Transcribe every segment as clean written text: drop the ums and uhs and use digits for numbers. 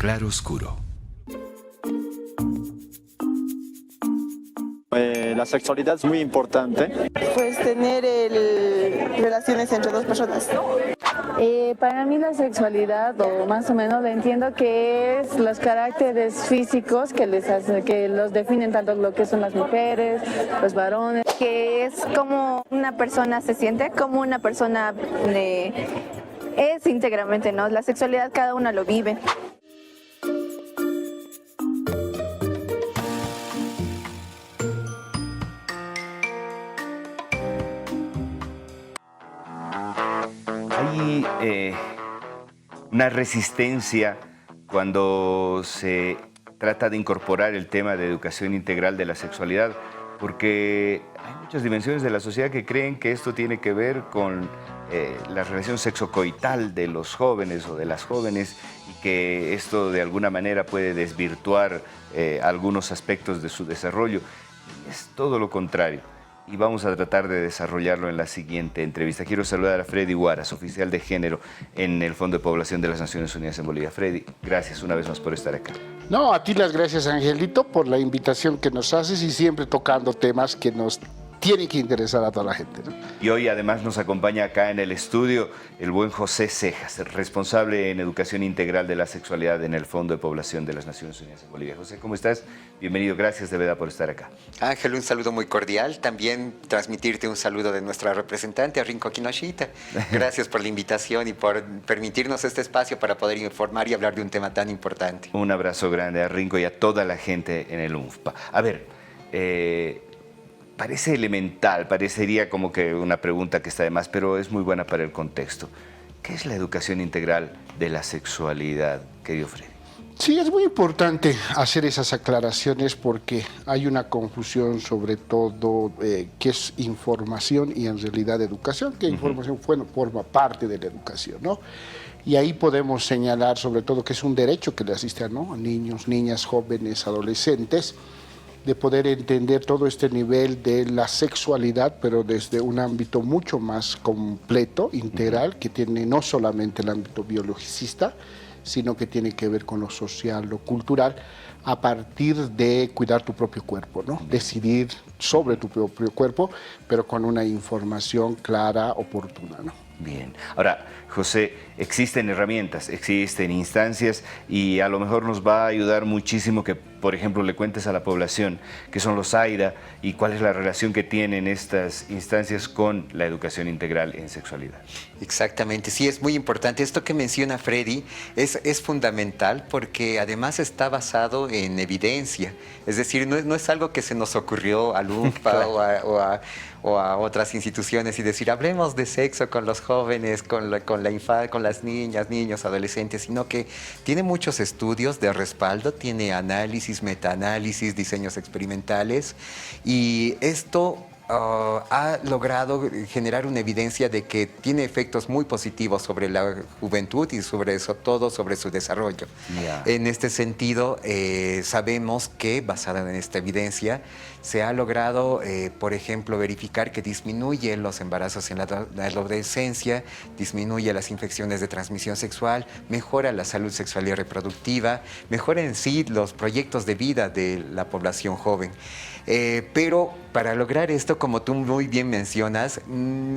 Claroscuro. La sexualidad es muy importante. Pues tener relaciones entre dos personas. Para mí la sexualidad, o más o menos, entiendo que es los caracteres físicos que los definen tanto lo que son las mujeres, los varones. Que es como una persona se siente, como una persona es íntegramente, ¿no? La sexualidad cada uno lo vive. Hay una resistencia cuando se trata de incorporar el tema de educación integral de la sexualidad, porque hay muchas dimensiones de la sociedad que creen que esto tiene que ver con la relación sexocoital de los jóvenes o de las jóvenes y que esto de alguna manera puede desvirtuar algunos aspectos de su desarrollo. Es todo lo contrario. Y vamos a tratar de desarrollarlo en la siguiente entrevista. Quiero saludar a Freddy Huaraz, oficial de género en el Fondo de Población de las Naciones Unidas en Bolivia. Freddy, gracias una vez más por estar acá. No, a ti las gracias, Angelito, por la invitación que nos haces y siempre tocando temas que nos tienen que interesar a toda la gente, ¿no? Y hoy además nos acompaña acá en el estudio el buen José Cejas, responsable en Educación Integral de la Sexualidad en el Fondo de Población de las Naciones Unidas en Bolivia. José, ¿cómo estás? Bienvenido, gracias de verdad por estar acá. Ángel, un saludo muy cordial. También transmitirte un saludo de nuestra representante, Rinco Kinoshita. Gracias por la invitación y por permitirnos este espacio para poder informar y hablar de un tema tan importante. Un abrazo grande a Rinco y a toda la gente en el UNFPA. A ver, parece elemental, parecería como que una pregunta que está de más, pero es muy buena para el contexto. ¿Qué es la educación integral de la sexualidad, querido Freddy? Sí, es muy importante hacer esas aclaraciones porque hay una confusión sobre todo qué es información y en realidad educación, que información forma parte de la educación, ¿no? Y ahí podemos señalar sobre todo que es un derecho que le asiste a, ¿no?, a niños, niñas, jóvenes, adolescentes, de poder entender todo este nivel de la sexualidad, pero desde un ámbito mucho más completo, integral, que tiene no solamente el ámbito biologicista, sino que tiene que ver con lo social, lo cultural, a partir de cuidar tu propio cuerpo, ¿no? Decidir sobre tu propio cuerpo, pero con una información clara, oportuna, ¿no? Bien. Ahora, José, existen herramientas, existen instancias y a lo mejor nos va a ayudar muchísimo que, por ejemplo, le cuentes a la población qué son los AIDA y cuál es la relación que tienen estas instancias con la educación integral en sexualidad. Exactamente, sí, es muy importante. Esto que menciona Freddy es fundamental porque además está basado en evidencia. Es decir, no es algo que se nos ocurrió al UNFPA claro, o a otras instituciones y decir, hablemos de sexo con los jóvenes, con las niñas, niños, adolescentes, sino que tiene muchos estudios de respaldo, tiene análisis, metaanálisis, diseños experimentales y esto ha logrado generar una evidencia de que tiene efectos muy positivos sobre la juventud y sobre todo sobre su desarrollo. Yeah. En este sentido, sabemos que, basada en esta evidencia, se ha logrado, por ejemplo, verificar que disminuye los embarazos en la adolescencia, disminuye las infecciones de transmisión sexual, mejora la salud sexual y reproductiva, mejora en sí los proyectos de vida de la población joven. Pero para lograr esto, como tú muy bien mencionas,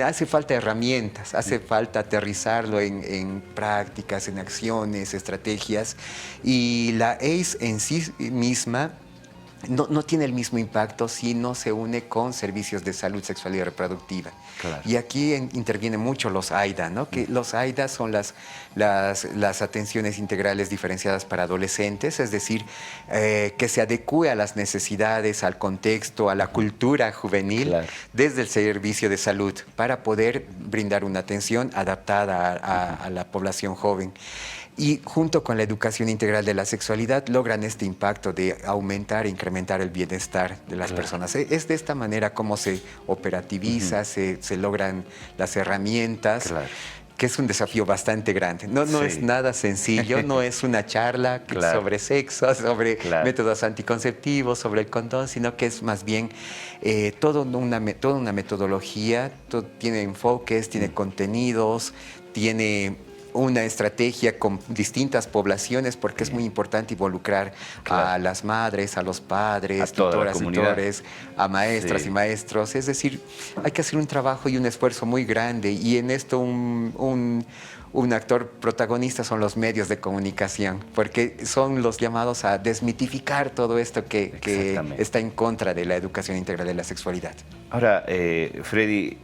hace falta herramientas, hace falta aterrizarlo en prácticas, en acciones, estrategias, y la ACE en sí misma no tiene el mismo impacto si no se une con servicios de salud sexual y reproductiva. Claro. Y aquí intervienen mucho los AIDA, ¿no? Que los AIDA son las atenciones integrales diferenciadas para adolescentes, es decir, que se adecue a las necesidades, al contexto, a la cultura juvenil, claro, desde el servicio de salud para poder brindar una atención adaptada a la población joven. Y junto con la educación integral de la sexualidad logran este impacto de aumentar e incrementar el bienestar de las personas. Es de esta manera como se operativiza, se logran las herramientas, que es un desafío bastante grande. No es nada sencillo, no es una charla sobre sexo, sobre métodos anticonceptivos, sobre el condón, sino que es más bien toda una metodología, tiene enfoques, tiene contenidos, tiene una estrategia con distintas poblaciones porque es muy importante involucrar a las madres, a los padres, A toda la tutoras, comunidad. tutores, a maestras Sí. y maestros. Es decir, hay que hacer un trabajo y un esfuerzo muy grande y en esto un actor protagonista son los medios de comunicación, porque son los llamados a desmitificar todo esto que Exactamente. está en contra de la educación integral de la sexualidad. Ahora, Freddy,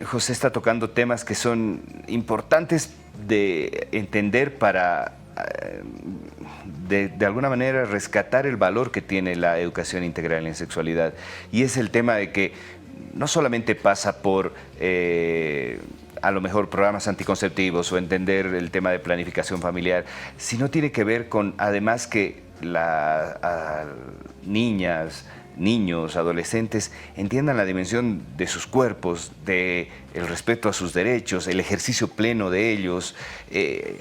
José está tocando temas que son importantes de entender para, de alguna manera, rescatar el valor que tiene la educación integral en sexualidad. Y es el tema de que no solamente pasa por a lo mejor programas anticonceptivos o entender el tema de planificación familiar, sino tiene que ver con, además, que niñas, niños, adolescentes entiendan la dimensión de sus cuerpos, de el respeto a sus derechos, el ejercicio pleno de ellos.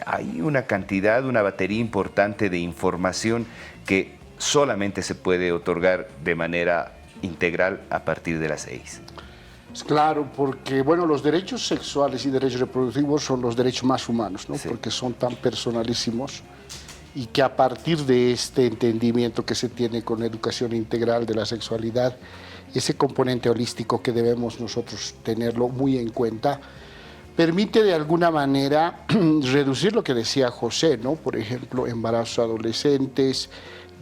Hay una cantidad, una batería importante de información que solamente se puede otorgar de manera integral a partir de las 6. Claro, porque bueno, los derechos sexuales y derechos reproductivos son los derechos más humanos, ¿no? Sí. Porque son tan personalísimos y que a partir de este entendimiento que se tiene con la educación integral de la sexualidad, ese componente holístico que debemos nosotros tenerlo muy en cuenta, permite de alguna manera reducir lo que decía José, ¿no? Por ejemplo, embarazos adolescentes,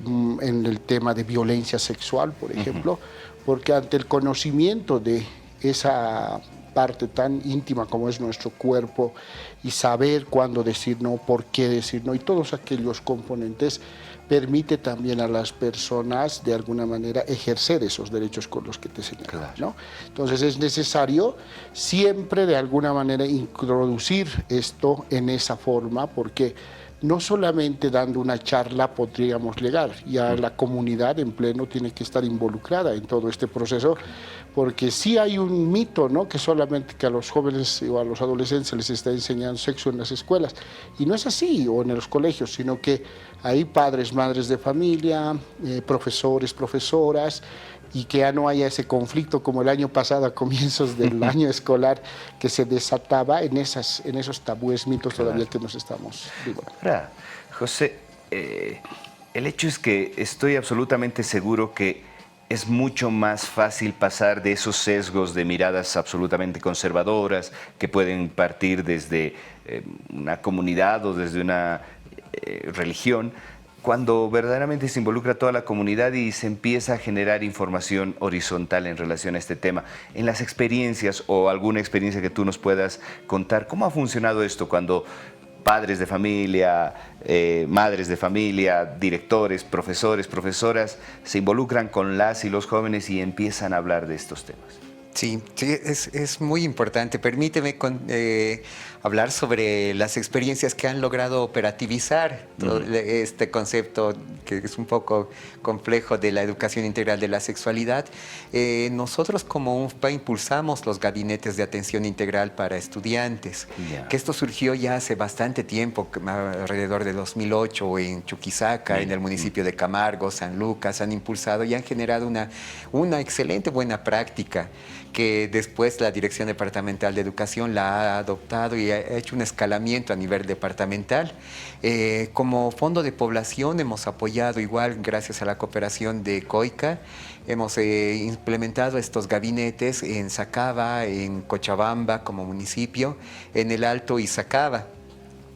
en el tema de violencia sexual, por ejemplo, porque ante el conocimiento de esa parte tan íntima como es nuestro cuerpo y saber cuándo decir no, por qué decir no y todos aquellos componentes permite también a las personas de alguna manera ejercer esos derechos con los que te señalaba, ¿no? Entonces es necesario siempre de alguna manera introducir esto en esa forma porque no solamente dando una charla podríamos llegar, ya la comunidad en pleno tiene que estar involucrada en todo este proceso, porque sí hay un mito, ¿no? Que solamente que a los jóvenes o a los adolescentes se les está enseñando sexo en las escuelas, y no es así, o en los colegios, sino que hay padres, madres de familia, profesores, profesoras, y que ya no haya ese conflicto como el año pasado a comienzos del año escolar que se desataba en esos tabúes, mitos todavía que nos estamos viviendo. Ahora, José, el hecho es que estoy absolutamente seguro que es mucho más fácil pasar de esos sesgos de miradas absolutamente conservadoras que pueden partir desde una comunidad o desde una religión, cuando verdaderamente se involucra toda la comunidad y se empieza a generar información horizontal en relación a este tema. En las experiencias o alguna experiencia que tú nos puedas contar, ¿cómo ha funcionado esto cuando padres de familia, madres de familia, directores, profesores, profesoras se involucran con las y los jóvenes y empiezan a hablar de estos temas? Sí, es muy importante. Permíteme hablar sobre las experiencias que han logrado operativizar este concepto que es un poco complejo de la educación integral de la sexualidad. Nosotros como UNFPA impulsamos los gabinetes de atención integral para estudiantes, que esto surgió ya hace bastante tiempo, alrededor de 2008 en Chuquisaca, en el municipio de Camargo, San Lucas, han impulsado y han generado una excelente buena práctica que después la Dirección Departamental de Educación la ha adoptado y ha hecho un escalamiento a nivel departamental. Como Fondo de Población hemos apoyado igual, gracias a la cooperación de COICA, hemos implementado estos gabinetes en Sacaba, en Cochabamba como municipio, en el Alto Izaqaba.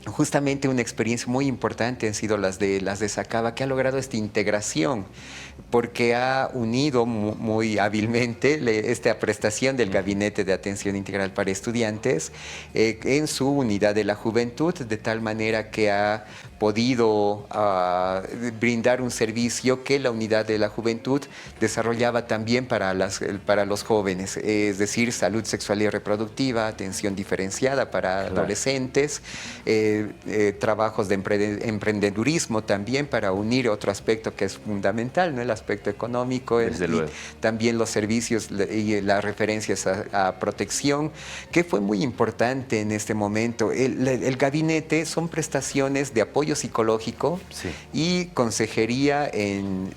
Justamente una experiencia muy importante han sido las de Sacaba, que ha logrado esta integración, porque ha unido muy hábilmente esta prestación del Gabinete de Atención Integral para Estudiantes en su unidad de la juventud, de tal manera que ha podido brindar un servicio que la unidad de la juventud desarrollaba también para los jóvenes, es decir, salud sexual y reproductiva, atención diferenciada para adolescentes, trabajos de emprendedurismo también para unir otro aspecto que es fundamental, ¿no? El aspecto económico, Desde luego. también los servicios y las referencias a protección, que fue muy importante en este momento. El gabinete son prestaciones de apoyo psicológico y consejería en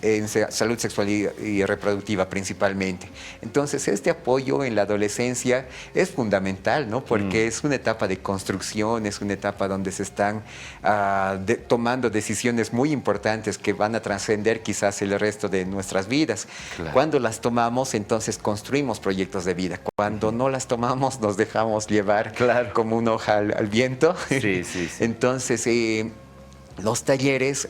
salud sexual y reproductiva principalmente. Entonces, este apoyo en la adolescencia es fundamental, ¿no? Porque es una etapa de construcción, es una etapa donde donde se están tomando decisiones muy importantes que van a trascender quizás el resto de nuestras vidas. Claro. Cuando las tomamos, entonces construimos proyectos de vida. Cuando no las tomamos, nos dejamos llevar como una hoja al viento. Sí, sí, sí. Entonces, los talleres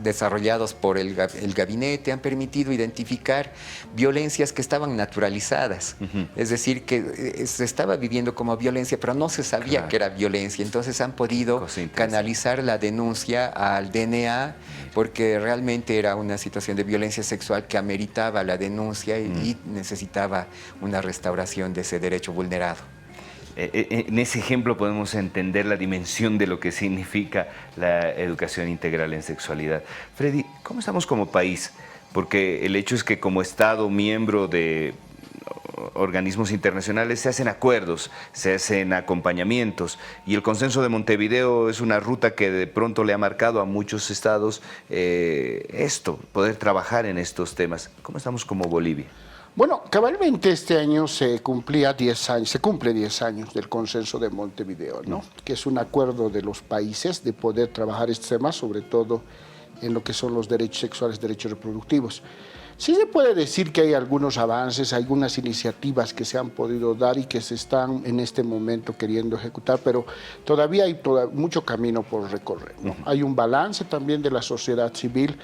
desarrollados por el gabinete han permitido identificar violencias que estaban naturalizadas. Es decir, que se estaba viviendo como violencia, pero no se sabía que era violencia. Entonces han podido canalizar la denuncia al DNA, porque realmente era una situación de violencia sexual que ameritaba la denuncia y necesitaba una restauración de ese derecho vulnerado. En ese ejemplo podemos entender la dimensión de lo que significa la educación integral en sexualidad. Freddy, ¿cómo estamos como país? Porque el hecho es que como Estado miembro de organismos internacionales se hacen acuerdos, se hacen acompañamientos, y el Consenso de Montevideo es una ruta que de pronto le ha marcado a muchos estados poder trabajar en estos temas. ¿Cómo estamos como Bolivia? Bueno, cabalmente este año se cumple 10 años del Consenso de Montevideo, ¿no? Que es un acuerdo de los países de poder trabajar este tema, sobre todo en lo que son los derechos sexuales, derechos reproductivos. Sí se puede decir que hay algunos avances, algunas iniciativas que se han podido dar y que se están en este momento queriendo ejecutar, pero todavía hay mucho camino por recorrer, ¿no? Hay un balance también de la sociedad civil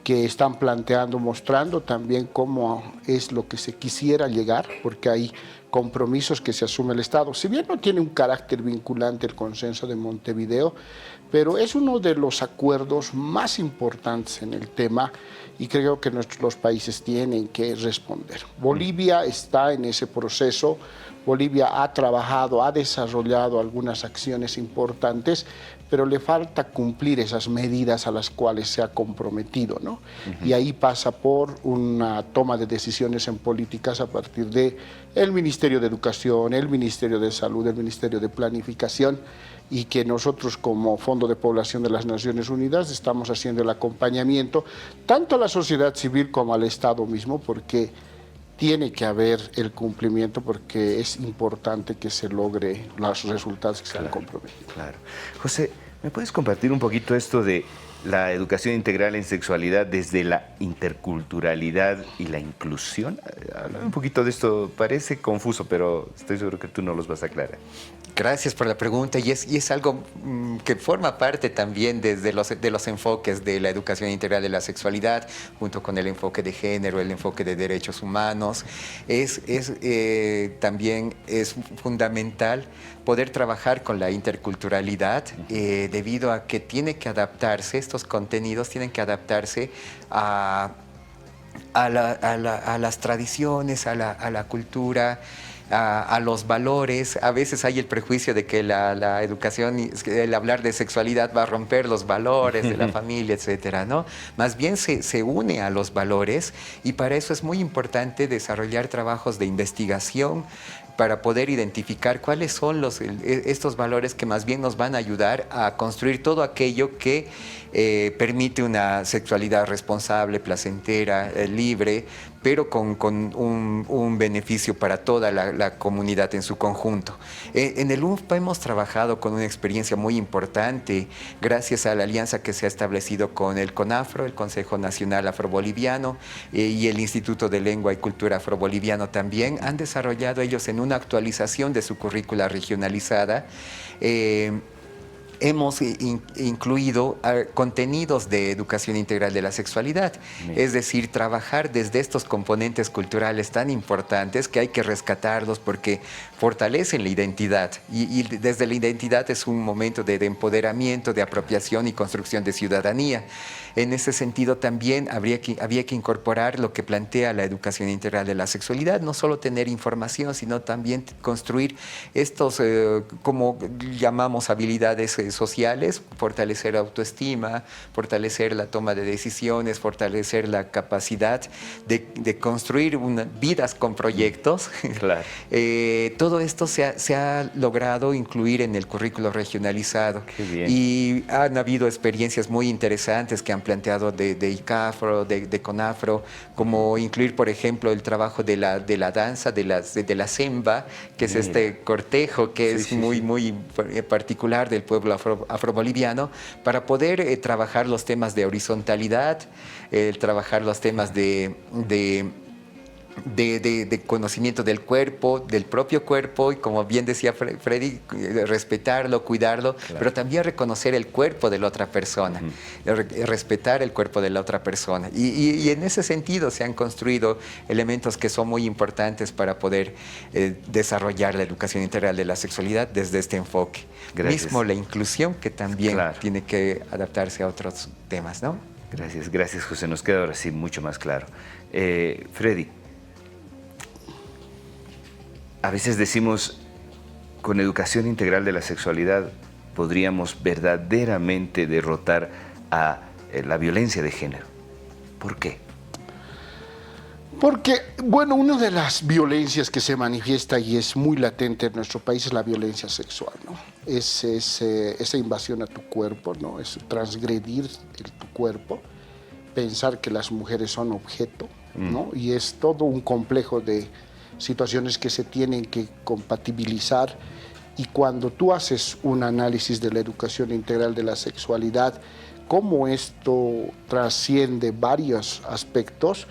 que están planteando, mostrando también cómo es lo que se quisiera llegar, porque hay compromisos que se asume el Estado. Si bien no tiene un carácter vinculante el Consenso de Montevideo, pero es uno de los acuerdos más importantes en el tema y creo que los países tienen que responder. Bolivia está en ese proceso. Bolivia ha trabajado, ha desarrollado algunas acciones importantes, pero le falta cumplir esas medidas a las cuales se ha comprometido, ¿no? Y ahí pasa por una toma de decisiones en políticas a partir de el Ministerio de Educación, el Ministerio de Salud, el Ministerio de Planificación, y que nosotros como Fondo de Población de las Naciones Unidas estamos haciendo el acompañamiento tanto a la sociedad civil como al Estado mismo, porque tiene que haber el cumplimiento, porque es importante que se logre los resultados que se han comprometido. Claro. José, ¿me puedes compartir un poquito esto de la educación integral en sexualidad desde la interculturalidad y la inclusión? Háblame un poquito de esto, parece confuso, pero estoy seguro que tú nos los vas a aclarar. Gracias por la pregunta, y es algo que forma parte también de los enfoques de la educación integral de la sexualidad, junto con el enfoque de género, el enfoque de derechos humanos. También es fundamental poder trabajar con la interculturalidad, debido a que tiene que adaptarse, estos contenidos tienen que adaptarse a las tradiciones, a la cultura, a los valores. A veces hay el prejuicio de que la educación, el hablar de sexualidad va a romper los valores de la familia, etcétera, ¿no? Más bien se une a los valores, y para eso es muy importante desarrollar trabajos de investigación para poder identificar cuáles son estos valores que más bien nos van a ayudar a construir todo aquello que permite una sexualidad responsable, placentera, libre, pero con un beneficio para toda la comunidad en su conjunto. En el UNFPA hemos trabajado con una experiencia muy importante gracias a la alianza que se ha establecido con el CONAFRO, el Consejo Nacional Afroboliviano, y el Instituto de Lengua y Cultura Afroboliviano también. Han desarrollado ellos en una actualización de su currícula regionalizada. Hemos incluido contenidos de educación integral de la sexualidad, es decir, trabajar desde estos componentes culturales tan importantes que hay que rescatarlos porque fortalecen la identidad, y desde la identidad es un momento de empoderamiento, de apropiación y construcción de ciudadanía. En ese sentido también había que incorporar lo que plantea la educación integral de la sexualidad, no solo tener información, sino también construir estos, como llamamos, habilidades sociales, fortalecer autoestima, fortalecer la toma de decisiones, fortalecer la capacidad de construir vidas con proyectos. Claro. Todo esto se ha logrado incluir en el currículo regionalizado. Qué bien. Y han habido experiencias muy interesantes que han planteado de ICAFRO, de CONAFRO, como incluir, por ejemplo, el trabajo de la danza, de la semba, que es este cortejo que es muy particular del pueblo afroboliviano, para poder trabajar los temas de horizontalidad, trabajar los temas de conocimiento del cuerpo, del propio cuerpo, y como bien decía Freddy, respetarlo, cuidarlo, pero también reconocer el cuerpo de la otra persona, respetar el cuerpo de la otra persona. Y en ese sentido se han construido elementos que son muy importantes para poder desarrollar la educación integral de la sexualidad desde este enfoque. Gracias. Mismo la inclusión, que también tiene que adaptarse a otros temas, ¿no? Gracias, José. Nos queda ahora sí mucho más claro. Freddy, a veces decimos, con educación integral de la sexualidad podríamos verdaderamente derrotar a la violencia de género. ¿Por qué? Porque, bueno, una de las violencias que se manifiesta y es muy latente en nuestro país es la violencia sexual, ¿no? Es esa invasión a tu cuerpo, ¿no? Es transgredir tu cuerpo, pensar que las mujeres son objeto, ¿no? Y es todo un complejo de situaciones que se tienen que compatibilizar, y cuando tú haces un análisis de la educación integral de la sexualidad, cómo esto trasciende varios aspectos,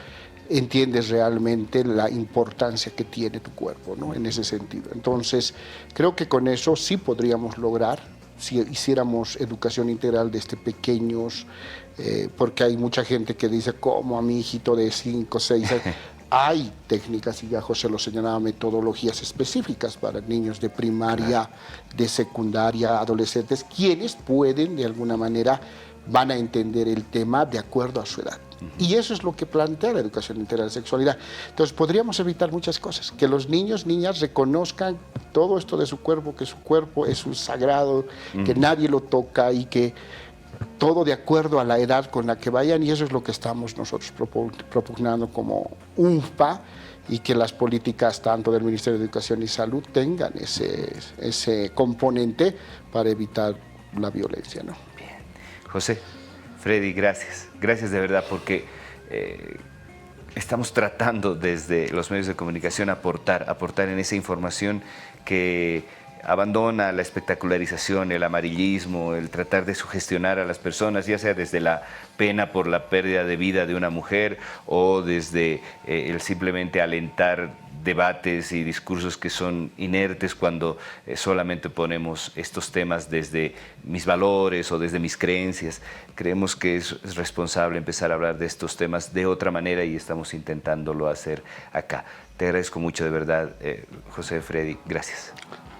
entiendes realmente la importancia que tiene tu cuerpo, ¿no? En ese sentido. Entonces, creo que con eso sí podríamos lograr, si hiciéramos educación integral desde pequeños, porque hay mucha gente que dice, ¿cómo a mi hijito de 5, 6 años? Hay técnicas, y ya José lo señalaba, metodologías específicas para niños de primaria, de secundaria, adolescentes, quienes pueden, de alguna manera, van a entender el tema de acuerdo a su edad. Y eso es lo que plantea la educación integral de sexualidad. Entonces, podríamos evitar muchas cosas, que los niños, niñas reconozcan todo esto de su cuerpo es un sagrado, que nadie lo toca, y que todo de acuerdo a la edad con la que vayan, y eso es lo que estamos nosotros propugnando como UNFPA, y que las políticas tanto del Ministerio de Educación y Salud tengan ese componente para evitar la violencia, ¿no? Bien. José, Freddy, gracias. Gracias de verdad, porque estamos tratando desde los medios de comunicación aportar en esa información que abandona la espectacularización, el amarillismo, el tratar de sugestionar a las personas, ya sea desde la pena por la pérdida de vida de una mujer o desde el simplemente alentar debates y discursos que son inertes cuando solamente ponemos estos temas desde mis valores o desde mis creencias. Creemos que es responsable empezar a hablar de estos temas de otra manera, y estamos intentándolo hacer acá. Te agradezco mucho, de verdad, José, Freddy. Gracias.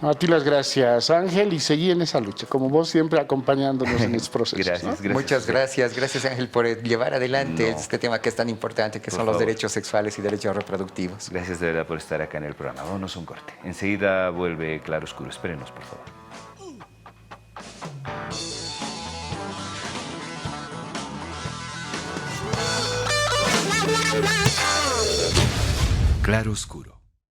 A ti las gracias, Ángel, y seguí en esa lucha, como vos siempre acompañándonos en estos procesos. Gracias, ¿no? Muchas gracias. Gracias, Ángel, por llevar adelante este tema que es tan importante, que son los derechos sexuales y derechos reproductivos. Gracias de verdad por estar acá en el programa. Vámonos un corte. Enseguida vuelve Claro Oscuro. Espérenos, por favor. Claro Oscuro.